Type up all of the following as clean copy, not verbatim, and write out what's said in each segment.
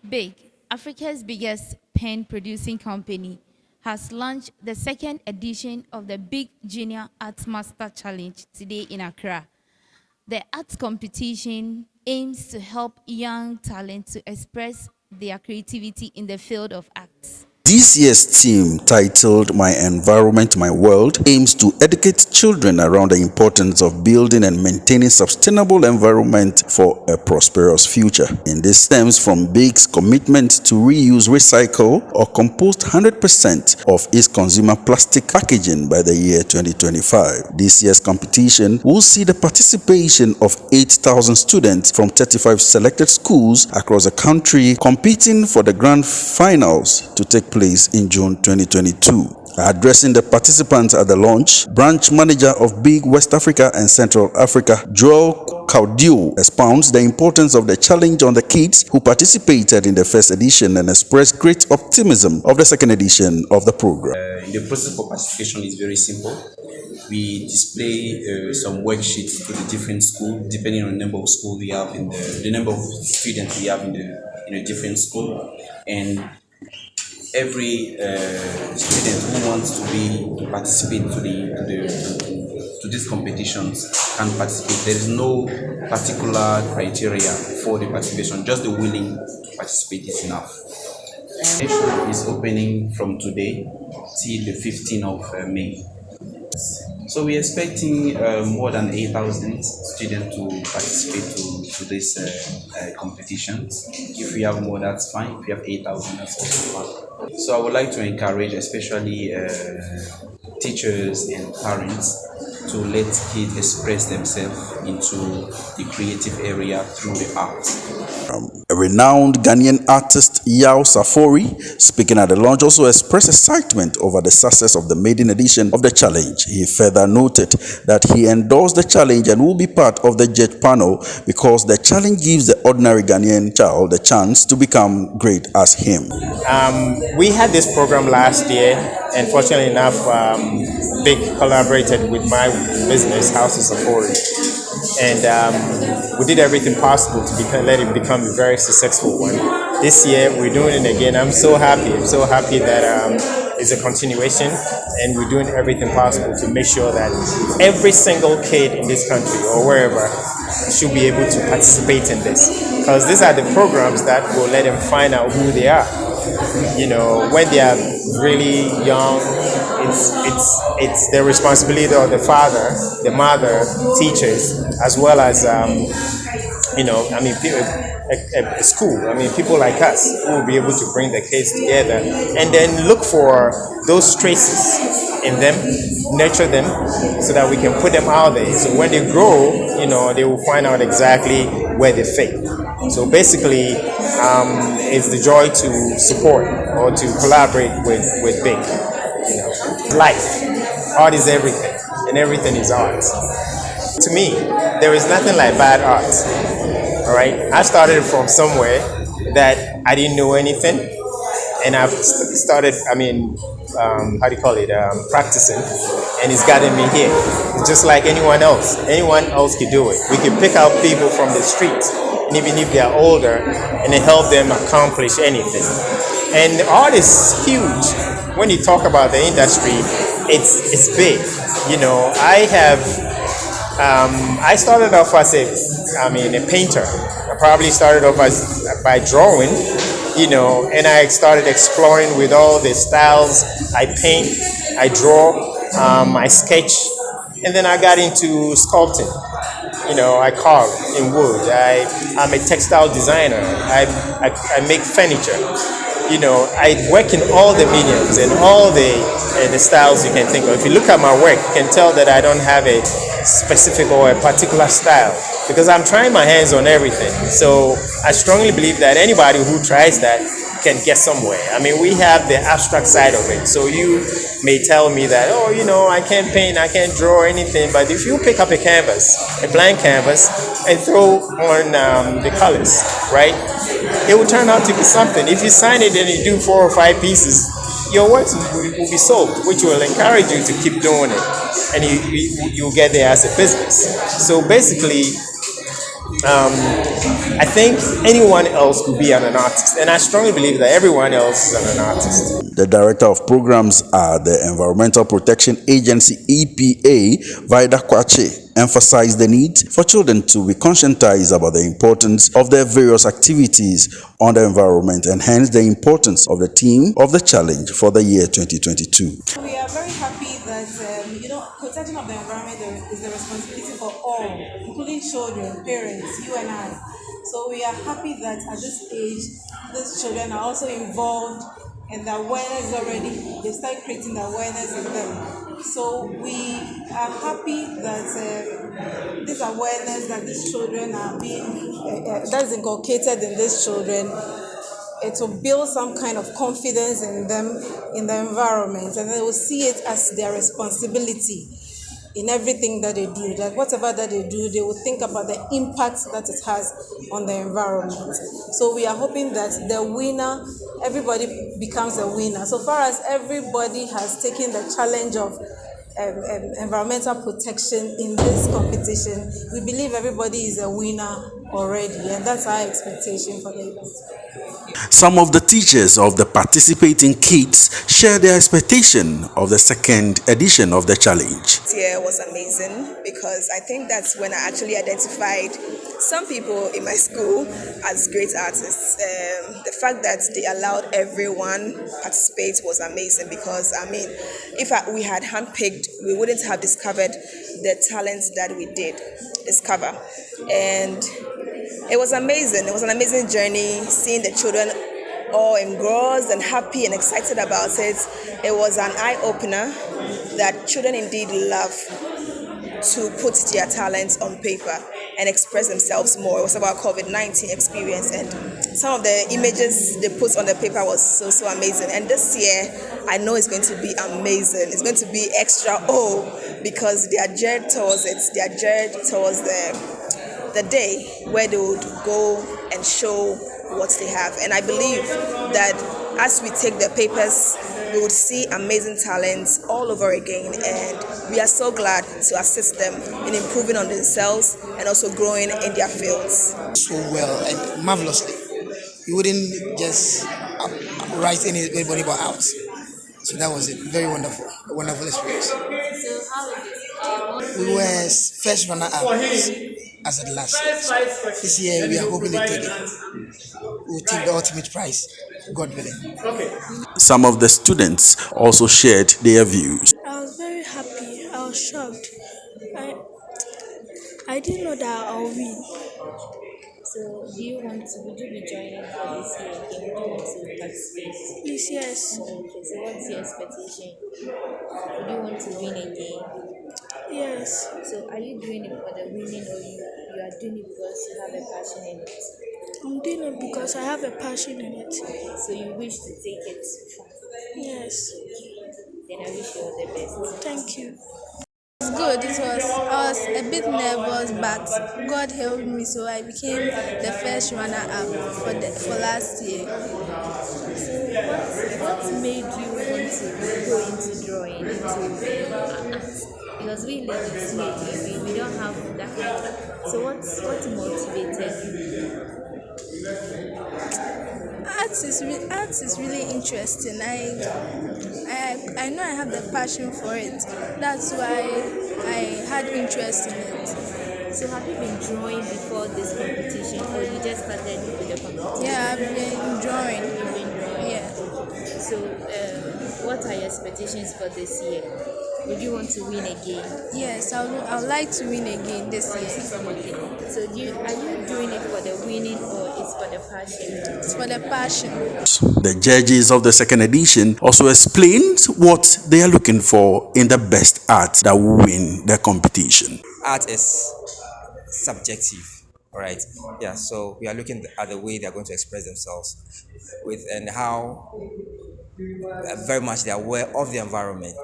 BIC, Africa's biggest pen producing company, has launched the second edition of the BIC Junior ArtMaster Challenge today in Accra. The art competition aims to help young talent to express their creativity in the field of arts. This year's theme, titled My Environment, My World, aims to educate children around the importance of building and maintaining sustainable environment for a prosperous future. And this stems from BIC's commitment to reuse, recycle, or compost 100% of its consumer plastic packaging by the year 2025. This year's competition will see the participation of 8,000 students from 35 selected schools across the country competing for the grand finals to take place in June 2022. Addressing the participants at the launch, branch manager of BIC West Africa and Central Africa, Kouadio, expounds the importance of the challenge on the kids who participated in the first edition and expressed great optimism of the second edition of the program. The process for participation is very simple. We display some worksheets to the different schools, depending on the number of schools we have in the number of students we have in a different school, and every student who wants to participate to these competitions can participate. There is no particular criteria for the participation; just the willing to participate is enough. The session is opening from today till the 15th of May. So we're expecting more than 8,000 students to participate to these competitions. If we have more, that's fine. If we have 8,000, that's also fine. So I would like to encourage especially teachers and parents to let kids express themselves into the creative area through the arts. A renowned Ghanaian artist, Yao Safori, speaking at the launch, also expressed excitement over the success of the maiden edition of the challenge. He further noted that he endorsed the challenge and will be part of the judge panel because the challenge gives the ordinary Ghanaian child the chance to become great as him. We had this program last year, and fortunately enough, BIC collaborated with my business, House of Safori. And we did everything possible to let it become a very successful one. This year, we're doing it again. I'm so happy. I'm so happy that it's a continuation, and we're doing everything possible to make sure that every single kid in this country or wherever should be able to participate in this. Because these are the programs that will let them find out who they are. You know, when they are really young, it's the responsibility of the father, the mother, teachers, as well as a school. People like us who will be able to bring the kids together and then look for those traces in them, nurture them, so that we can put them out there. So when they grow, they will find out exactly where they fit. So basically, it's the joy to support or to collaborate with BIC. Life, art is everything, and everything is art. To me, there is nothing like bad art. All right, I started from somewhere that I didn't know anything, and I've started. Practicing, and it's gotten me here. Just like anyone else can do it. We can pick out people from the streets, and even if they are older, and then help them accomplish anything. And art is huge. When you talk about the industry, it's big. I started off as a painter. I probably started off by drawing, and I started exploring with all the styles. I paint, I draw, I sketch, and then I got into sculpting. I carve in wood. I'm a textile designer. I make furniture. I work in all the mediums and all the styles you can think of. If you look at my work, you can tell that I don't have a specific or a particular style because I'm trying my hands on everything. So I strongly believe that anybody who tries that can get somewhere. We have the abstract side of it. So you may tell me that, I can't paint, I can't draw anything. But if you pick up a canvas, a blank canvas, and throw on the colors, right? It will turn out to be something. If you sign it and you do 4 or 5 pieces, your works will be sold, which will encourage you to keep doing it, and you'll get there as a business. So basically, I think anyone else could be an artist, and I strongly believe that everyone else is an artist. The director of programs at the Environmental Protection Agency EPA, Vida Kwache, emphasized the need for children to be conscientized about the importance of their various activities on the environment and hence the importance of the theme of the challenge for the year 2022. We are very happy that protection of the environment is the responsibility for all, including children, parents, you and I. So we are happy that at this age, these children are also involved and the awareness already. They start creating the awareness in them. So we are happy that this awareness that these children are being that is inculcated in these children, it will build some kind of confidence in them in the environment, and they will see it as their responsibility in everything that they do. Like whatever that they do, they will think about the impact that it has on the environment. So we are hoping that the winner, everybody becomes a winner. So far as everybody has taken the challenge of environmental protection in this competition, we believe everybody is a winner already, and that's our expectation for the event. Some of the teachers of the participating kids share their expectation of the second edition of the challenge. This year was amazing because I think that's when I actually identified some people in my school as great artists. The fact that they allowed everyone participate was amazing because if we had handpicked, we wouldn't have discovered the talents that we did discover. And it was amazing. It was an amazing journey seeing the children all engrossed and happy and excited about it. It was an eye-opener that children indeed love to put their talents on paper and express themselves more. It was about COVID-19 experience, and some of the images they put on the paper was so amazing. And this year, I know it's going to be amazing. It's going to be extra because they are geared towards it. They are geared towards the day where they would go and show what they have. And I believe that as we take the papers, we would see amazing talents all over again, and we are so glad to assist them in improving on themselves and also growing in their fields. So well and marvelously. You wouldn't just write anybody but ours. So that was it. Very wonderful. A wonderful experience. We were first runner up as at last year. This year we are hoping to take it. We'll take the ultimate prize, God willing. Some of the students also shared their views. I was very happy. I was shocked. I I didn't know that I'll win. So, would you be joining for this year again? Would you want to participate? Please, yes. Okay, so what's your expectation? Would you want to win again? Yes. So, are you doing it for the winning, or you are doing it because you have a passion in it? I'm doing it because I have a passion in it. So, you wish to take it far? Yes. Then I wish you all the best. Thank you. It was good. I was a bit nervous, but God helped me, so I became the first runner up for last year. What made you want to go into drawing, into art? Because we live in Sweden, we don't have that kind of. So what motivated you? Art is really interesting. I know I have the passion for it. That's why I had interest in it. So have you been drawing before this competition, or you just started with the competition? Yeah, I've been drawing. You've been drawing. Yeah. So what are your expectations for this year? Would you want to win again? Yes, I would like to win again this year. Okay. So are you doing it for the winning, or it's for the passion? It's for the passion. The judges of the second edition also explained what they are looking for in the best art that will win the competition. Art is subjective, all right? Yeah, so we are looking at the way they are going to express themselves and how very much they are aware of the environment.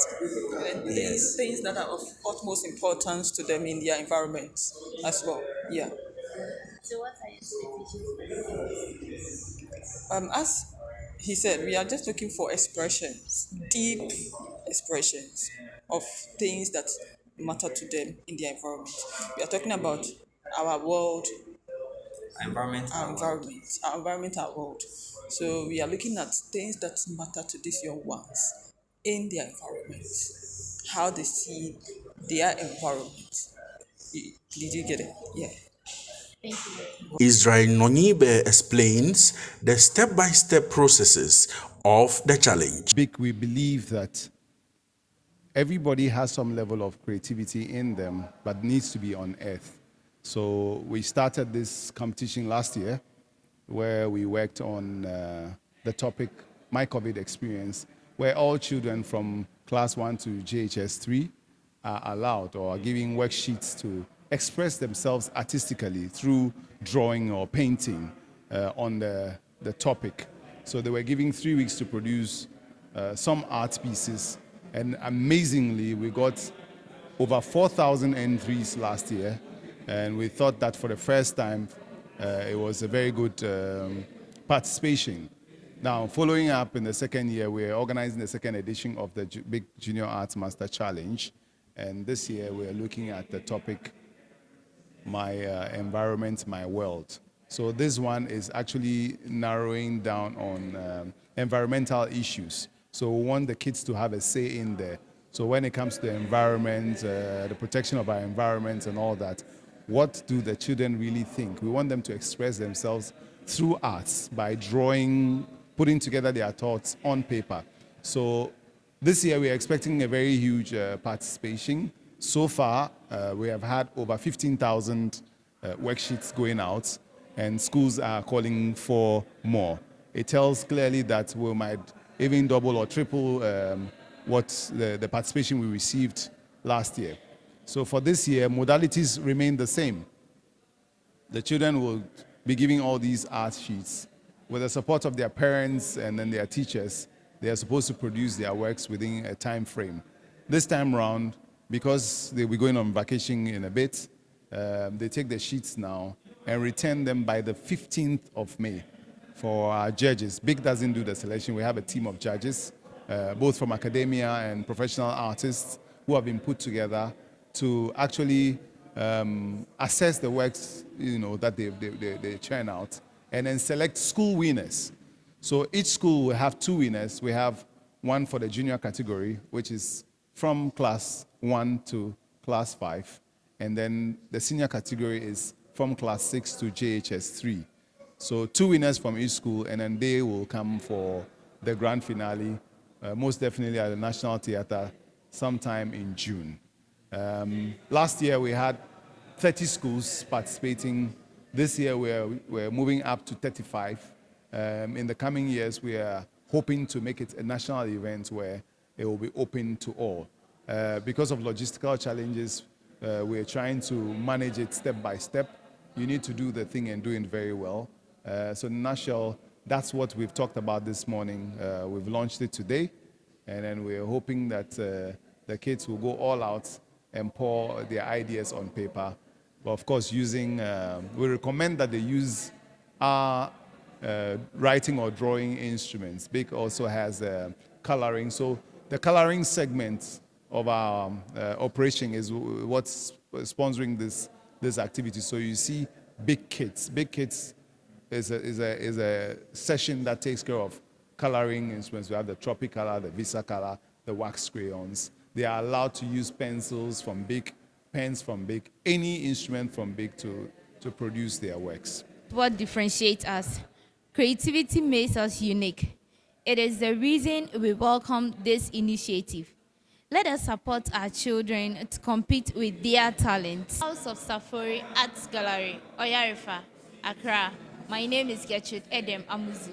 Yes. Things that are of utmost importance to them in their environment as well. Yeah. So what are your expectations? As he said, we are just looking for expressions, deep expressions of things that matter to them in their environment. We are talking about our world, our environmental world. So we are looking at things that matter to these young ones in their environment, how they see their environment. Did you get it? Yeah. Israel Nonibe explains the step-by-step processes of the challenge. BIC, we believe that everybody has some level of creativity in them, but needs to be unearthed. So we started this competition last year, where we worked on the topic My COVID Experience, where all children from class 1 to JHS 3 are allowed or are given worksheets to express themselves artistically through drawing or painting on the topic. So they were given 3 weeks to produce some art pieces, and amazingly, we got over 4,000 entries last year, and we thought that for the first time, it was a very good participation. Now, following up in the second year, we're organizing the second edition of the BIC Junior ArtMaster Challenge, and this year we're looking at the topic, My Environment, My World. So this one is actually narrowing down on environmental issues. So we want the kids to have a say in there. So when it comes to the environment, the protection of our environment and all that, what do the children really think? We want them to express themselves through arts by drawing, putting together their thoughts on paper. So this year we're expecting a very huge participation. So far, we have had over 15,000 worksheets going out, and schools are calling for more. It tells clearly that we might even double or triple what the participation we received last year. So for this year, modalities remain the same. The children will be giving all these art sheets. With the support of their parents and then their teachers, they are supposed to produce their works within a time frame. This time round, because they'll be going on vacation in a bit, they take the sheets now and return them by the 15th of May for our judges. BIC doesn't do the selection. We have a team of judges, both from academia and professional artists, who have been put together to actually assess the works, that they churn out, and then select school winners. So each school will have 2 winners. We have one for the junior category, which is from class 1 to class 5, and then the senior category is from class 6 to JHS 3. So 2 winners from each school, and then they will come for the grand finale, most definitely at the National Theatre sometime in June. Last year we had 30 schools participating. This year we're moving up to 35. In the coming years, we are hoping to make it a national event where it will be open to all. Because of logistical challenges, we're trying to manage it step by step. You need to do the thing and do it very well. So in a nutshell, that's what we've talked about this morning. We've launched it today, and then we're hoping that the kids will go all out and pour their ideas on paper. But of course, we recommend that they use our writing or drawing instruments. BIC also has coloring. So the coloring segment of our operation is what's sponsoring this activity. So you see BIC Kids. BIC Kids is a session that takes care of coloring instruments. We have the Tropicolor, the Visa Color, the wax crayons. They are allowed to use pencils from BIC, pens from BIC, any instrument from BIC to produce their works. What differentiates us? Creativity makes us unique. It is the reason we welcome this initiative. Let us support our children to compete with their talents. House of Safari Arts Gallery, Oyarifa, Accra. My name is Gertrude Edem Amuzi.